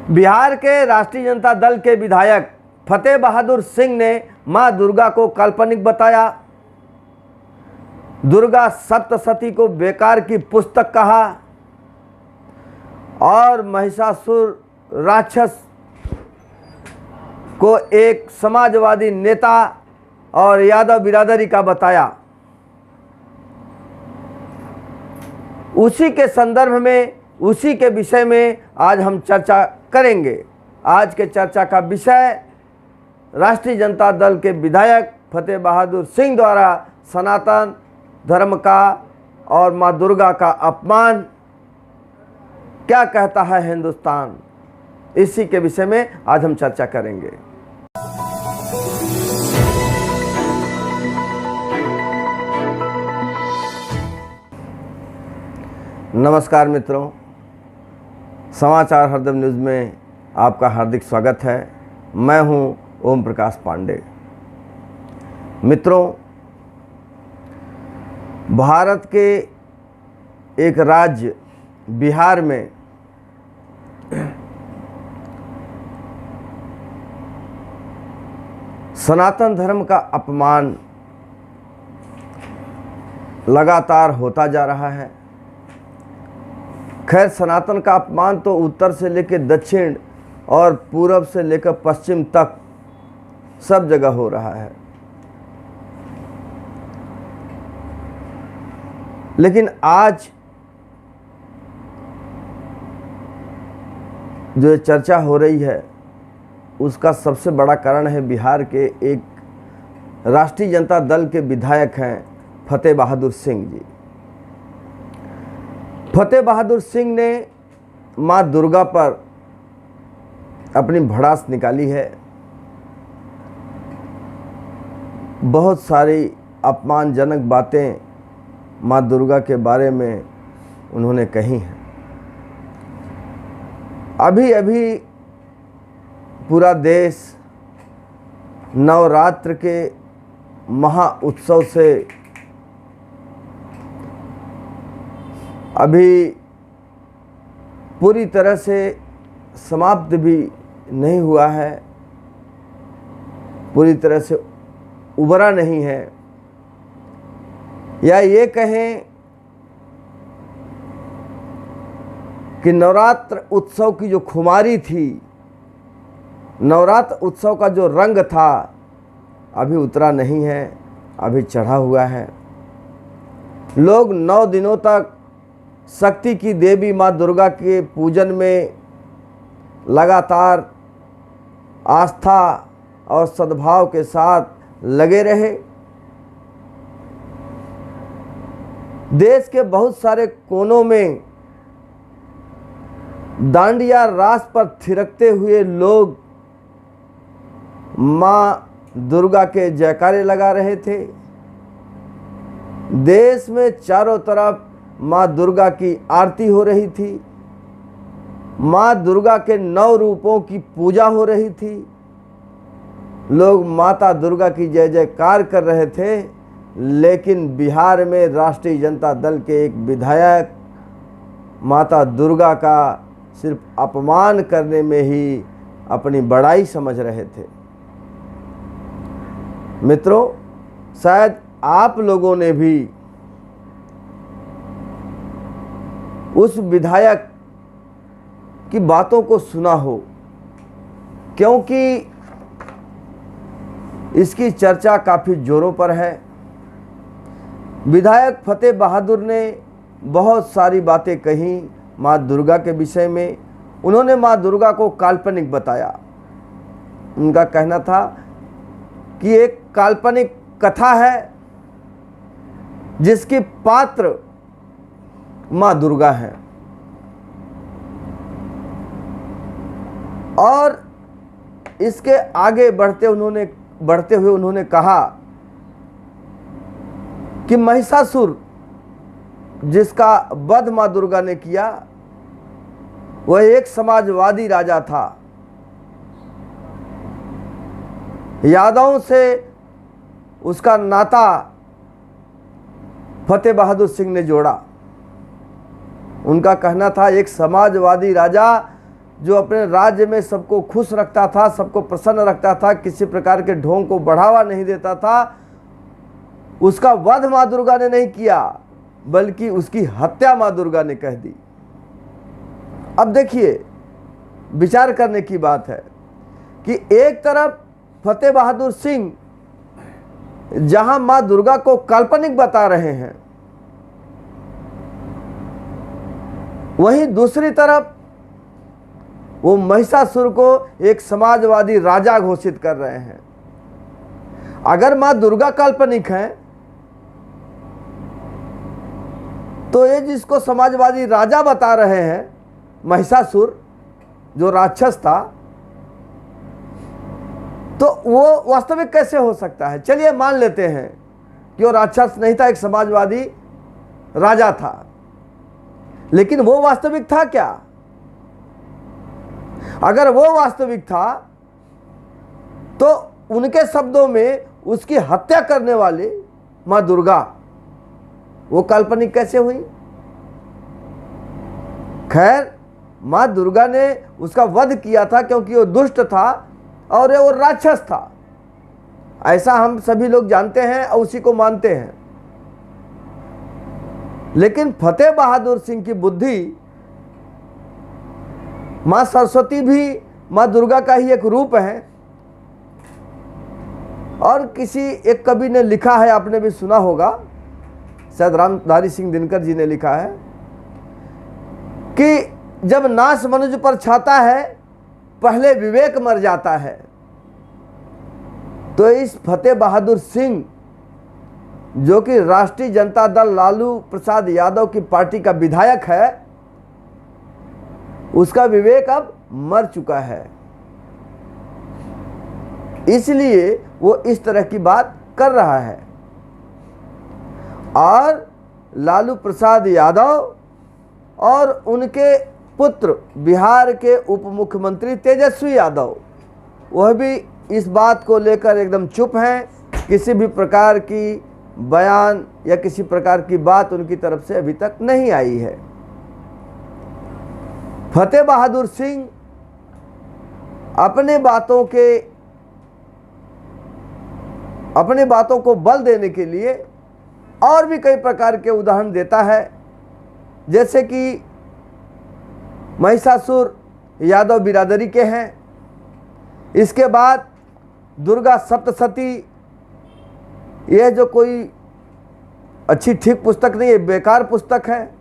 बिहार के राष्ट्रीय जनता दल के विधायक फतेह बहादुर सिंह ने मां दुर्गा को काल्पनिक बताया। दुर्गा सप्तशती को बेकार की पुस्तक कहा और महिषासुर राक्षस को एक समाजवादी नेता और यादव बिरादरी का बताया। उसी के संदर्भ में, उसी के विषय में आज हम चर्चा करेंगे। आज के चर्चा का विषय राष्ट्रीय जनता दल के विधायक फतेह बहादुर सिंह द्वारा सनातन धर्म का और मां दुर्गा का अपमान, क्या कहता है हिंदुस्तान, इसी के विषय में आज हम चर्चा करेंगे। नमस्कार मित्रों, समाचार हरदम न्यूज़ में आपका हार्दिक स्वागत है। मैं हूं ओम प्रकाश पांडे। मित्रों, भारत के एक राज्य बिहार में सनातन धर्म का अपमान लगातार होता जा रहा है। खैर, सनातन का अपमान तो उत्तर से लेकर दक्षिण और पूरब से लेकर पश्चिम तक सब जगह हो रहा है, लेकिन आज जो चर्चा हो रही है उसका सबसे बड़ा कारण है बिहार के एक राष्ट्रीय जनता दल के विधायक हैं फतेह बहादुर सिंह जी। फतेह बहादुर सिंह ने मां दुर्गा पर अपनी भड़ास निकाली है। बहुत सारी अपमानजनक बातें मां दुर्गा के बारे में उन्होंने कही हैं। अभी अभी पूरा देश नवरात्र के महा उत्सव से अभी पूरी तरह से समाप्त भी नहीं हुआ है, पूरी तरह से उभरा नहीं है, या ये कहें कि नवरात्र उत्सव की जो खुमारी थी, नवरात्र उत्सव का जो रंग था, अभी उतरा नहीं है, अभी चढ़ा हुआ है। लोग 9 दिनों तक शक्ति की देवी मां दुर्गा के पूजन में लगातार आस्था और सद्भाव के साथ लगे रहे। देश के बहुत सारे कोनों में डांडिया रास पर थिरकते हुए लोग मां दुर्गा के जयकारे लगा रहे थे। देश में चारों तरफ मां दुर्गा की आरती हो रही थी, मां दुर्गा के 9 रूपों की पूजा हो रही थी। लोग माता दुर्गा की जय जयकार कर रहे थे, लेकिन बिहार में राष्ट्रीय जनता दल के एक विधायक माता दुर्गा का सिर्फ अपमान करने में ही अपनी बड़ाई समझ रहे थे। मित्रों, शायद आप लोगों ने भी उस विधायक की बातों को सुना हो, क्योंकि इसकी चर्चा काफ़ी जोरों पर है। विधायक फतेह बहादुर ने बहुत सारी बातें कही मां दुर्गा के विषय में। उन्होंने मां दुर्गा को काल्पनिक बताया। उनका कहना था कि एक काल्पनिक कथा है जिसकी पात्र मां दुर्गा है, और इसके आगे बढ़ते हुए उन्होंने कहा कि महिषासुर जिसका वध मां दुर्गा ने किया, वह एक समाजवादी राजा था। यादवों से उसका नाता फतेह बहादुर सिंह ने जोड़ा। उनका कहना था एक समाजवादी राजा जो अपने राज्य में सबको खुश रखता था, सबको प्रसन्न रखता था, किसी प्रकार के ढोंग को बढ़ावा नहीं देता था, उसका वध माँ दुर्गा ने नहीं किया, बल्कि उसकी हत्या माँ दुर्गा ने कह दी। अब देखिए, विचार करने की बात है कि एक तरफ फतेह बहादुर सिंह जहां मां दुर्गा को काल्पनिक बता रहे हैं, वहीं दूसरी तरफ वो महिषासुर को एक समाजवादी राजा घोषित कर रहे हैं। अगर मां दुर्गा काल्पनिक है तो ये जिसको समाजवादी राजा बता रहे हैं, महिषासुर जो राक्षस था, तो वो वास्तविक कैसे हो सकता है? चलिए मान लेते हैं कि वो राक्षस नहीं था, एक समाजवादी राजा था, लेकिन वो वास्तविक था क्या? अगर वो वास्तविक था तो उनके शब्दों में उसकी हत्या करने वाली मां दुर्गा वो काल्पनिक कैसे हुई? खैर, मां दुर्गा ने उसका वध किया था क्योंकि वो दुष्ट था और वो राक्षस था, ऐसा हम सभी लोग जानते हैं और उसी को मानते हैं। लेकिन फतेह बहादुर सिंह की बुद्धि, मां सरस्वती भी मां दुर्गा का ही एक रूप है। और किसी एक कवि ने लिखा है, आपने भी सुना होगा, शायद रामधारी सिंह दिनकर जी ने लिखा है कि जब नाश मनुज पर छाता है, पहले विवेक मर जाता है। तो इस फतेह बहादुर सिंह, जो कि राष्ट्रीय जनता दल लालू प्रसाद यादव की पार्टी का विधायक है, उसका विवेक अब मर चुका है, इसलिए वो इस तरह की बात कर रहा है। और लालू प्रसाद यादव और उनके पुत्र बिहार के उप मुख्यमंत्री तेजस्वी यादव, वह भी इस बात को लेकर एकदम चुप हैं। किसी भी प्रकार की बयान या किसी प्रकार की बात उनकी तरफ से अभी तक नहीं आई है। फतेह बहादुर सिंह अपने बातों को बल देने के लिए और भी कई प्रकार के उदाहरण देता है, जैसे कि महिषासुर यादव बिरादरी के हैं, इसके बाद दुर्गा सप्तशती, यह जो कोई अच्छी ठीक पुस्तक नहीं है, बेकार पुस्तक है।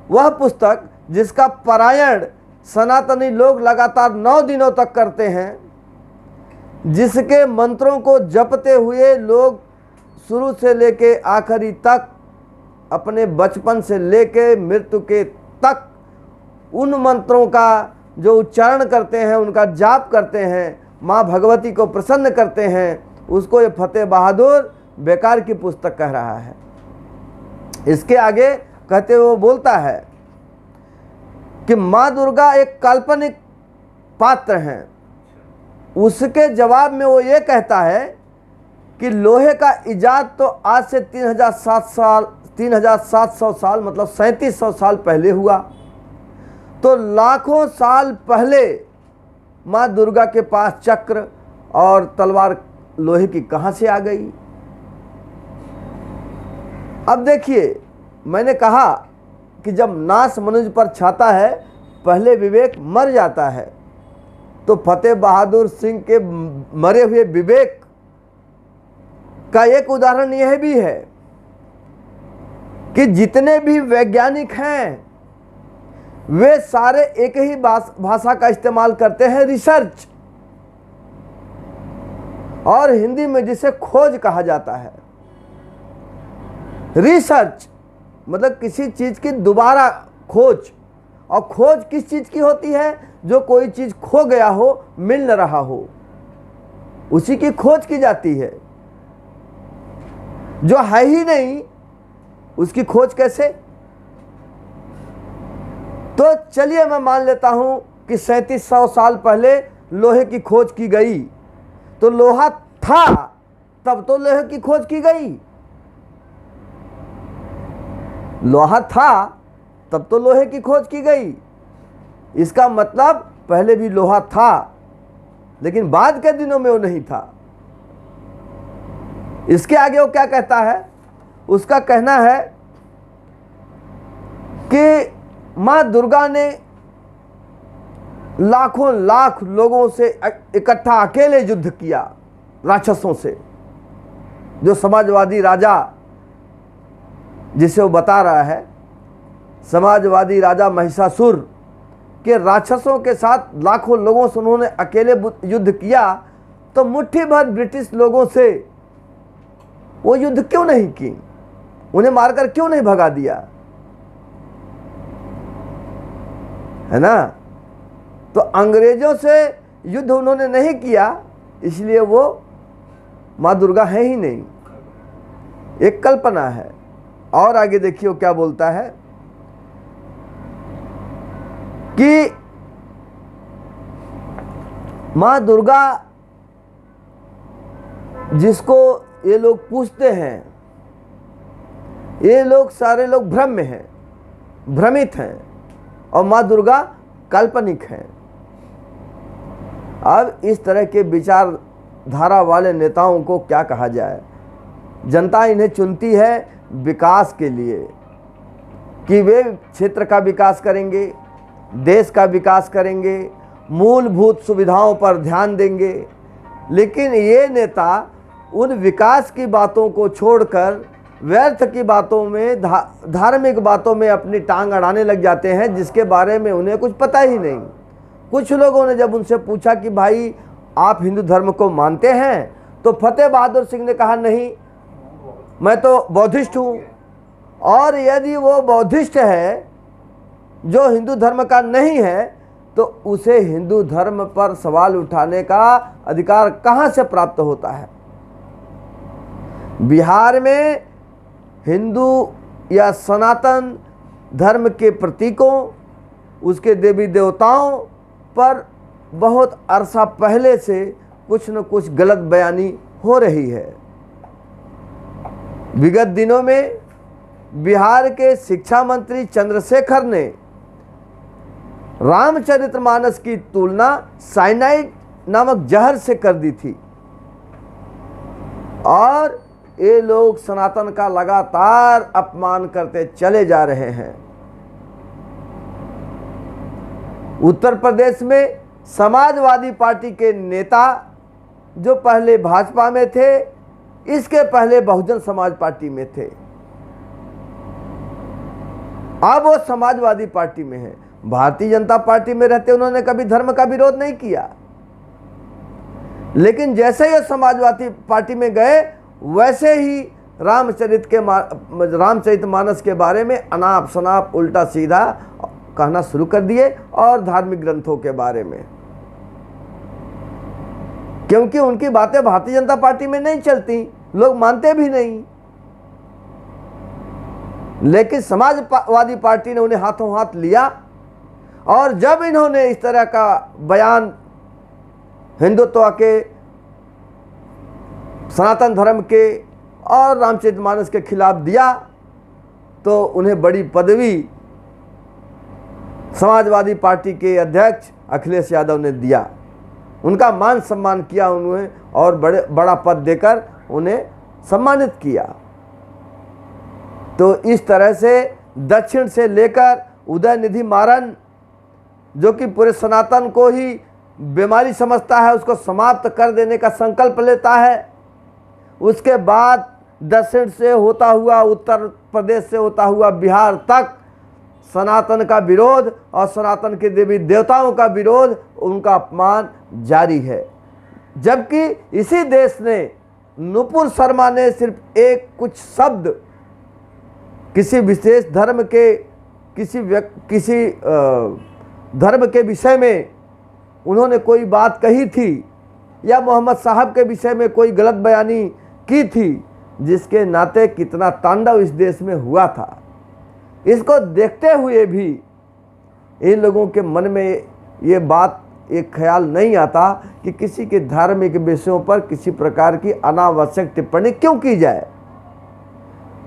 वह पुस्तक जिसका पारायण सनातनी लोग लगातार 9 दिनों तक करते हैं, जिसके मंत्रों को जपते हुए लोग शुरू से लेके आखिरी तक, अपने बचपन से लेके मृत्यु के तक उन मंत्रों का जो उच्चारण करते हैं, उनका जाप करते हैं, माँ भगवती को प्रसन्न करते हैं, उसको ये फतेह बहादुर बेकार की पुस्तक कह रहा है। इसके आगे कहते हुए वो बोलता है कि माँ दुर्गा एक काल्पनिक पात्र हैं। उसके जवाब में वो ये कहता है कि लोहे का इजाद तो आज से 3700 साल मतलब 3700 साल पहले हुआ, तो लाखों साल पहले माँ दुर्गा के पास चक्र और तलवार लोहे की कहाँ से आ गई? अब देखिए, मैंने कहा कि जब नाश मनुष्य पर छाता है, पहले विवेक मर जाता है। तो फतेह बहादुर सिंह के मरे हुए विवेक का एक उदाहरण यह भी है कि जितने भी वैज्ञानिक हैं, वे सारे एक ही भाषा का इस्तेमाल करते हैं, रिसर्च, और हिंदी में जिसे खोज कहा जाता है। रिसर्च मतलब किसी चीज की दोबारा खोज, और खोज किस चीज की होती है? जो कोई चीज खो गया हो, मिल न रहा हो, उसी की खोज की जाती है। जो है ही नहीं, उसकी खोज कैसे? तो चलिए मैं मान लेता हूं कि 3700 साल पहले लोहे की खोज की गई, तो लोहा था तब तो लोहे की खोज की गई। लोहा था तब तो लोहे की खोज की गई। इसका मतलब पहले भी लोहा था, लेकिन बाद के दिनों में वो नहीं था। इसके आगे वो क्या कहता है? उसका कहना है कि मां दुर्गा ने लाखों लाख लोगों से इकट्ठा अकेले युद्ध किया राक्षसों से। जो समाजवादी राजा जिसे वो बता रहा है, समाजवादी राजा महिषासुर के राक्षसों के साथ लाखों लोगों से उन्होंने अकेले युद्ध किया, तो मुट्ठी भर ब्रिटिश लोगों से वो युद्ध क्यों नहीं की? उन्हें मारकर क्यों नहीं भगा दिया? है ना? तो अंग्रेजों से युद्ध उन्होंने नहीं किया, इसलिए वो मां दुर्गा है ही नहीं, एक कल्पना है। और आगे देखिए क्या बोलता है कि मां दुर्गा जिसको ये लोग पूछते हैं, ये लोग सारे लोग भ्रम में हैं, भ्रमित हैं, और मां दुर्गा काल्पनिक हैं। अब इस तरह के विचारधारा वाले नेताओं को क्या कहा जाए? जनता इन्हें चुनती है विकास के लिए, कि वे क्षेत्र का विकास करेंगे, देश का विकास करेंगे, मूलभूत सुविधाओं पर ध्यान देंगे। लेकिन ये नेता उन विकास की बातों को छोड़कर व्यर्थ की बातों में, धार्मिक बातों में अपनी टांग अड़ाने लग जाते हैं, जिसके बारे में उन्हें कुछ पता ही नहीं। कुछ लोगों ने जब उनसे पूछा कि भाई आप हिंदू धर्म को मानते हैं, तो फतेह बहादुर सिंह ने कहा नहीं, मैं तो बौद्धिस्ट हूँ। और यदि वो बौद्धिस्ट है जो हिंदू धर्म का नहीं है, तो उसे हिंदू धर्म पर सवाल उठाने का अधिकार कहाँ से प्राप्त होता है? बिहार में हिंदू या सनातन धर्म के प्रतीकों, उसके देवी देवताओं पर बहुत अरसा पहले से कुछ न कुछ गलत बयानी हो रही है। विगत दिनों में बिहार के शिक्षा मंत्री चंद्रशेखर ने रामचरितमानस की तुलना साइनाइड नामक जहर से कर दी थी, और ये लोग सनातन का लगातार अपमान करते चले जा रहे हैं। उत्तर प्रदेश में समाजवादी पार्टी के नेता जो पहले भाजपा में थे, इसके पहले बहुजन समाज पार्टी में थे, अब वो समाजवादी पार्टी में है। भारतीय जनता पार्टी में रहते उन्होंने कभी धर्म का विरोध नहीं किया, लेकिन जैसे ही समाजवादी पार्टी में गए, वैसे ही रामचरितमानस के बारे में अनाप शनाप उल्टा सीधा कहना शुरू कर दिए, और धार्मिक ग्रंथों के बारे में, क्योंकि उनकी बातें भारतीय जनता पार्टी में नहीं चलती, लोग मानते भी नहीं। लेकिन समाजवादी पार्टी ने उन्हें हाथों हाथ लिया, और जब इन्होंने इस तरह का बयान हिंदुत्व के, सनातन धर्म के और रामचरितमानस के खिलाफ दिया, तो उन्हें बड़ी पदवी समाजवादी पार्टी के अध्यक्ष अखिलेश यादव ने दिया। उनका मान सम्मान किया उन्हें, और बड़ा पद देकर उन्हें सम्मानित किया। तो इस तरह से दक्षिण से लेकर उदयनिधि मारन, जो कि पूरे सनातन को ही बीमारी समझता है, उसको समाप्त कर देने का संकल्प लेता है। उसके बाद दक्षिण से होता हुआ, उत्तर प्रदेश से होता हुआ बिहार तक सनातन का विरोध और सनातन के देवी देवताओं का विरोध, उनका अपमान जारी है। जबकि इसी देश ने, नुपुर शर्मा ने सिर्फ एक कुछ शब्द किसी विशेष धर्म के, किसी धर्म के विषय में उन्होंने कोई बात कही थी, या मोहम्मद साहब के विषय में कोई गलत बयानी की थी, जिसके नाते कितना तांडव इस देश में हुआ था। इसको देखते हुए भी इन लोगों के मन में ये बात, एक ख्याल नहीं आता कि किसी के धार्मिक विषयों पर किसी प्रकार की अनावश्यक टिप्पणी क्यों की जाए।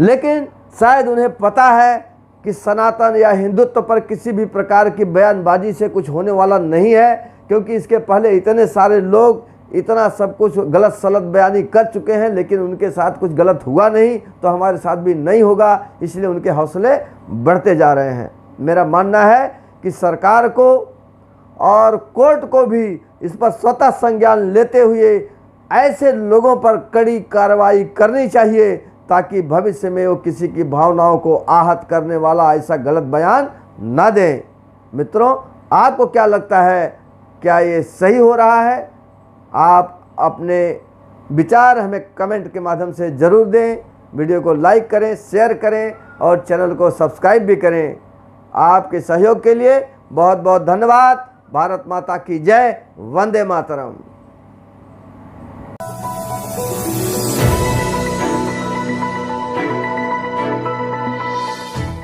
लेकिन शायद उन्हें पता है कि सनातन या हिंदुत्व पर किसी भी प्रकार की बयानबाजी से कुछ होने वाला नहीं है, क्योंकि इसके पहले इतने सारे लोग इतना सब कुछ गलत सलत बयानी कर चुके हैं, लेकिन उनके साथ कुछ गलत हुआ नहीं, तो हमारे साथ भी नहीं होगा। इसलिए उनके हौसले बढ़ते जा रहे हैं। मेरा मानना है कि सरकार को और कोर्ट को भी इस पर स्वतः संज्ञान लेते हुए ऐसे लोगों पर कड़ी कार्रवाई करनी चाहिए, ताकि भविष्य में वो किसी की भावनाओं को आहत करने वाला ऐसा गलत बयान ना दें। मित्रों, आपको क्या लगता है, क्या ये सही हो रहा है? आप अपने विचार हमें कमेंट के माध्यम से ज़रूर दें। वीडियो को लाइक करें, शेयर करें और चैनल को सब्सक्राइब भी करें। आपके सहयोग के लिए बहुत बहुत धन्यवाद। भारत माता की जय। वंदे मातरम।